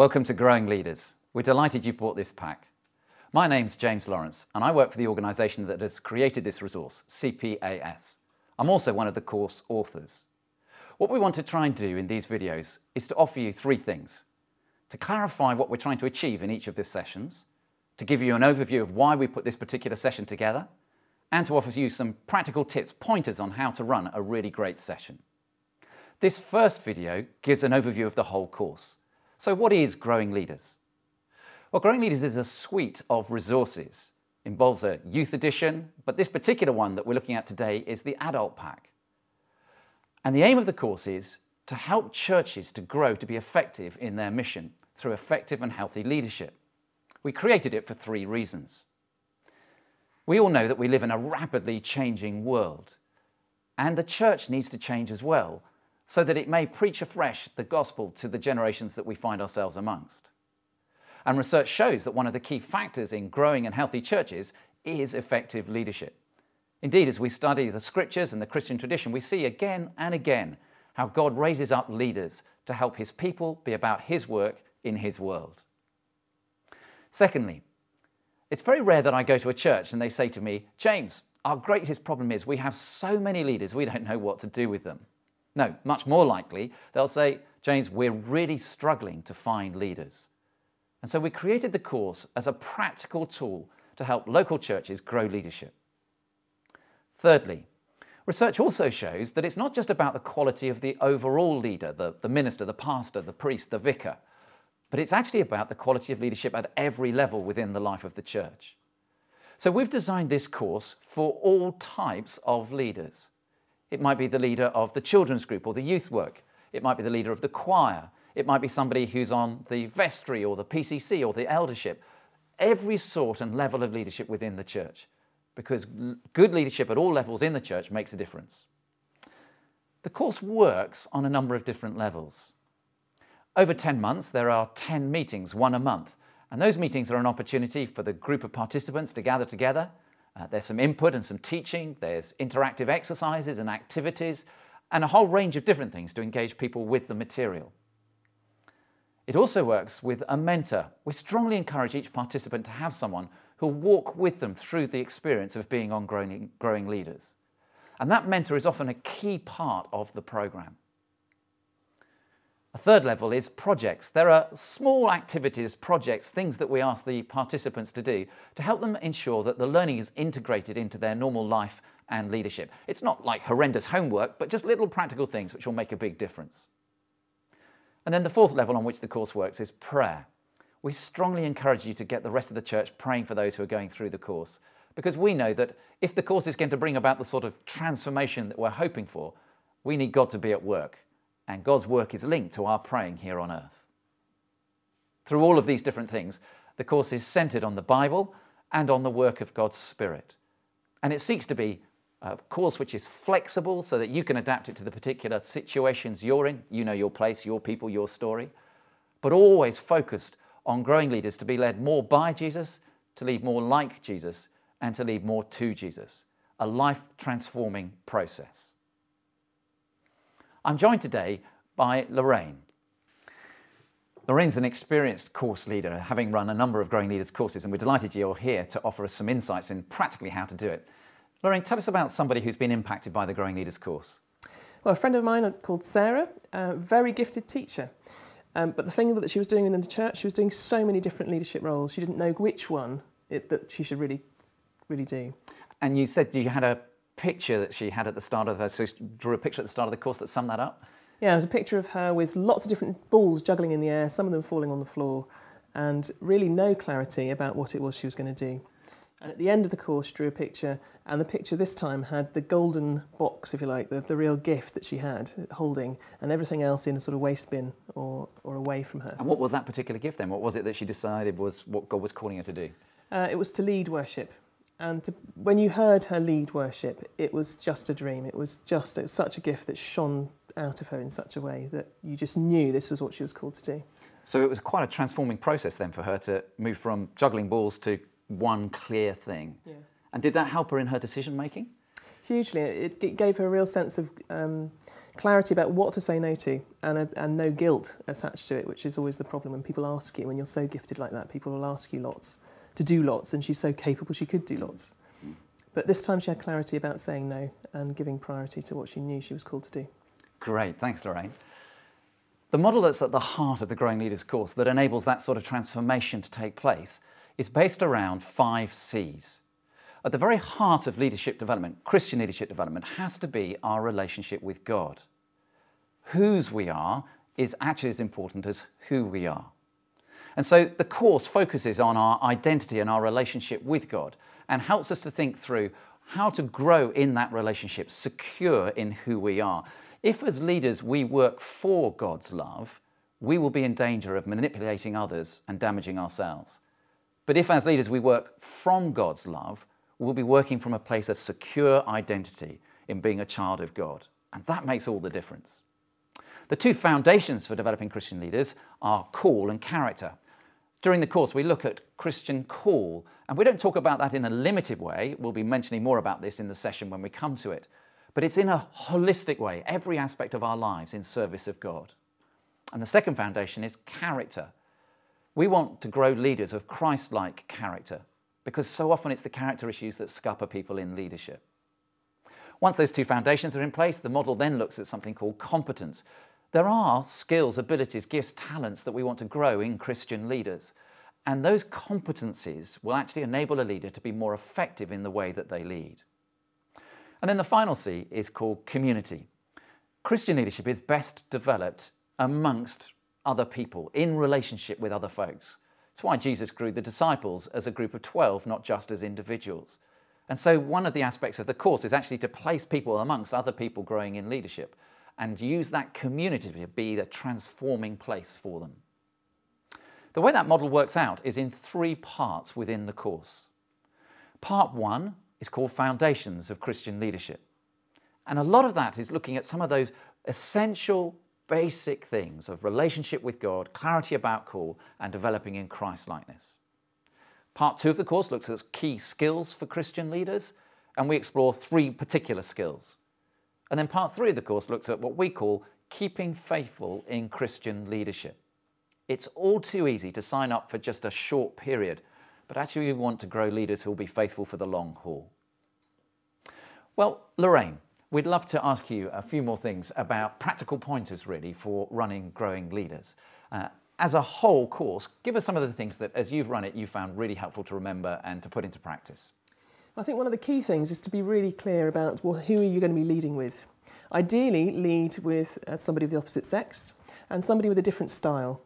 Welcome to Growing Leaders. We're delighted you've bought this pack. My name's James Lawrence and I work for the organisation that has created this resource, CPAS. I'm also one of the course authors. What we want to try and do in these videos is to offer you three things. To clarify what we're trying to achieve in each of these sessions, to give you an overview of why we put this particular session together, and to offer you some practical tips, pointers on how to run a really great session. This first video gives an overview of the whole course. So what is Growing Leaders? Well, Growing Leaders is a suite of resources. It involves a youth edition, but this particular one that we're looking at today is the adult pack. And the aim of the course is to help churches to grow to be effective in their mission through effective and healthy leadership. We created it for three reasons. We all know that we live in a rapidly changing world, and the church needs to change as well, so that it may preach afresh the gospel to the generations that we find ourselves amongst. And research shows that one of the key factors in growing and healthy churches is effective leadership. Indeed, as we study the scriptures and the Christian tradition, we see again and again how God raises up leaders to help his people be about his work in his world. Secondly, it's very rare that I go to a church and they say to me, James, our greatest problem is we have so many leaders, we don't know what to do with them. No, much more likely, they'll say, James, we're really struggling to find leaders. And so we created the course as a practical tool to help local churches grow leadership. Thirdly, research also shows that it's not just about the quality of the overall leader, the minister, the pastor, the priest, the vicar, but it's actually about the quality of leadership at every level within the life of the church. So we've designed this course for all types of leaders. It might be the leader of the children's group or the youth work. It might be the leader of the choir. It might be somebody who's on the vestry or the PCC or the eldership. Every sort and level of leadership within the church, because good leadership at all levels in the church makes a difference. The course works on a number of different levels. Over 10 months, there are 10 meetings, one a month. And those meetings are an opportunity for the group of participants to gather together. There's some input and some teaching. There's interactive exercises and activities, and a whole range of different things to engage people with the material. It also works with a mentor. We strongly encourage each participant to have someone who'll walk with them through the experience of being on growing leaders. And that mentor is often a key part of the program. A third level is projects. There are small activities, projects, things that we ask the participants to do to help them ensure that the learning is integrated into their normal life and leadership. It's not like horrendous homework, but just little practical things which will make a big difference. And then the fourth level on which the course works is prayer. We strongly encourage you to get the rest of the church praying for those who are going through the course, because we know that if the course is going to bring about the sort of transformation that we're hoping for, we need God to be at work. And God's work is linked to our praying here on earth. Through all of these different things, the course is centered on the Bible and on the work of God's Spirit. And it seeks to be a course which is flexible so that you can adapt it to the particular situations you're in. You know your place, your people, your story. But always focused on growing leaders to be led more by Jesus, to lead more like Jesus, and to lead more to Jesus. A life-transforming process. I'm joined today by Lorraine. Lorraine's an experienced course leader, having run a number of Growing Leaders courses, and we're delighted you're here to offer us some insights in practically how to do it. Lorraine, tell us about somebody who's been impacted by the Growing Leaders course. Well, a friend of mine called Sarah, a very gifted teacher. But the thing that she was doing within the church, she was doing so many different leadership roles. She didn't know which one that she should really do. And you said you had a picture that she had at the start of her, so she drew a picture at the start of the course that summed that up? Yeah, it was a picture of her with lots of different balls juggling in the air, some of them falling on the floor, and really no clarity about what it was she was going to do. And at the end of the course, she drew a picture, and the picture this time had the golden box, if you like, the real gift that she had holding, and everything else in a sort of waste bin or away from her. And what was that particular gift then? What was it that she decided was what God was calling her to do? It was to lead worship. And when you heard her lead worship, it was just a dream. It was such a gift that shone out of her in such a way that you just knew this was what she was called to do. So it was quite a transforming process then for her to move from juggling balls to one clear thing. Yeah. And did that help her in her decision making? Hugely. It gave her a real sense of Clarity about what to say no to, and no guilt attached to it, which is always the problem when people ask you, when you're so gifted like that, people will ask you lots, to do lots, and she's so capable she could do lots. But this time she had clarity about saying no and giving priority to what she knew she was called to do. Great, thanks Lorraine. The model that's at the heart of the Growing Leaders course that enables that sort of transformation to take place is based around 5 C's. At the very heart of leadership development, Christian leadership development, has to be our relationship with God. Whose we are is actually as important as who we are. And so the course focuses on our identity and our relationship with God and helps us to think through how to grow in that relationship, secure in who we are. If as leaders we work for God's love, we will be in danger of manipulating others and damaging ourselves. But if as leaders we work from God's love, we'll be working from a place of secure identity in being a child of God. And that makes all the difference. The 2 foundations for developing Christian leaders are call and character. During the course, we look at Christian call, and we don't talk about that in a limited way. We'll be mentioning more about this in the session when we come to it. But it's in a holistic way, every aspect of our lives in service of God. And the second foundation is character. We want to grow leaders of Christ-like character, because so often it's the character issues that scupper people in leadership. Once those 2 foundations are in place, the model then looks at something called competence. There are skills, abilities, gifts, talents that we want to grow in Christian leaders. And those competencies will actually enable a leader to be more effective in the way that they lead. And then the final C is called community. Christian leadership is best developed amongst other people, in relationship with other folks. It's why Jesus grew the disciples as a group of 12, not just as individuals. And so one of the aspects of the course is actually to place people amongst other people growing in leadership and use that community to be the transforming place for them. The way that model works out is in 3 parts within the course. Part 1 is called Foundations of Christian Leadership. And a lot of that is looking at some of those essential basic things of relationship with God, clarity about call, and developing in Christ-likeness. Part 2 of the course looks at key skills for Christian leaders, and we explore 3 particular skills. And then part 3 of the course looks at what we call keeping faithful in Christian leadership. It's all too easy to sign up for just a short period, but actually we want to grow leaders who will be faithful for the long haul. Well, Lorraine, we'd love to ask you a few more things about practical pointers really for running growing leaders. As a whole course, give us some of the things that as you've run it, you found really helpful to remember and to put into practice. I think one of the key things is to be really clear about, well, who are you going to be leading with? Ideally, lead with somebody of the opposite sex and somebody with a different style.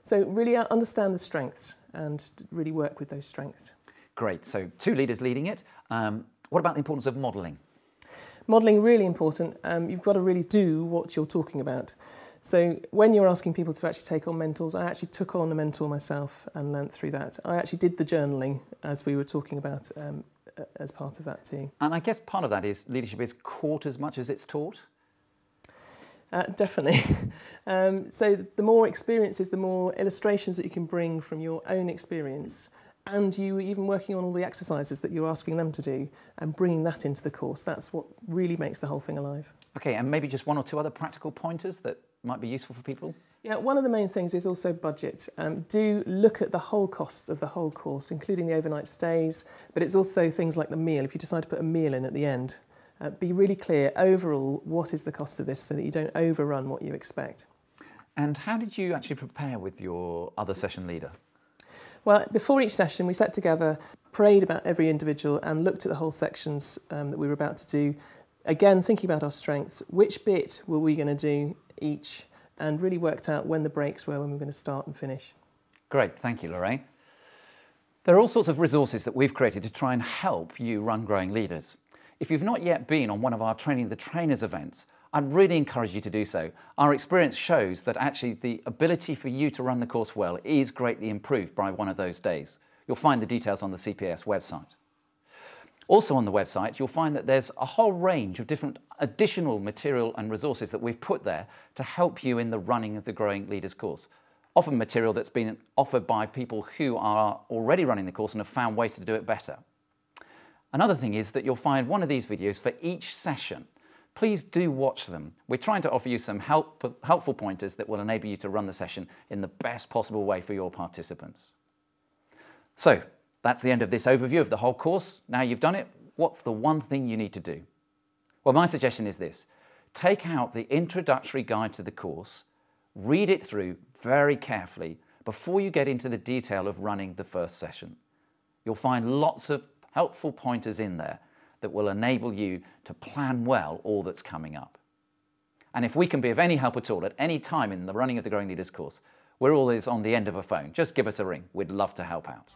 So really understand the strengths and really work with those strengths. Great, so 2 leaders leading it. What about the importance of modelling? Modelling, really important. You've got to really do what you're talking about. So when you're asking people to actually take on mentors, I actually took on a mentor myself and learnt through that. I actually did the journaling as we were talking about as part of that too. And I guess part of that is leadership is caught as much as it's taught? Definitely. So the more experiences, the more illustrations that you can bring from your own experience, and you even working on all the exercises that you're asking them to do and bringing that into the course. That's what really makes the whole thing alive. Okay, and maybe just 1 or 2 other practical pointers that might be useful for people? Yeah, one of the main things is also budget. Do look at the whole costs of the whole course, including the overnight stays, but it's also things like the meal. If you decide to put a meal in at the end, be really clear overall what is the cost of this so that you don't overrun what you expect. And how did you actually prepare with your other session leader? Well, before each session, we sat together, prayed about every individual and looked at the whole sections that we were about to do. Again, thinking about our strengths, which bit were we going to do each, and really worked out when the breaks were, when we were going to start and finish. Great, thank you, Lorraine. There are all sorts of resources that we've created to try and help you run growing leaders. If you've not yet been on one of our Training the Trainers events, I'd really encourage you to do so. Our experience shows that actually the ability for you to run the course well is greatly improved by one of those days. You'll find the details on the CPAS website. Also on the website, you'll find that there's a whole range of different additional material and resources that we've put there to help you in the running of the Growing Leaders course. Often material that's been offered by people who are already running the course and have found ways to do it better. Another thing is that you'll find one of these videos for each session please do watch them. We're trying to offer you some helpful pointers that will enable you to run the session in the best possible way for your participants. So that's the end of this overview of the whole course. Now you've done it, what's the one thing you need to do? Well, my suggestion is this. Take out the introductory guide to the course, read it through very carefully before you get into the detail of running the first session. You'll find lots of helpful pointers in there that will enable you to plan well all that's coming up. And if we can be of any help at all at any time in the running of the Growing Leaders course, we're always on the end of a phone. Just give us a ring. We'd love to help out.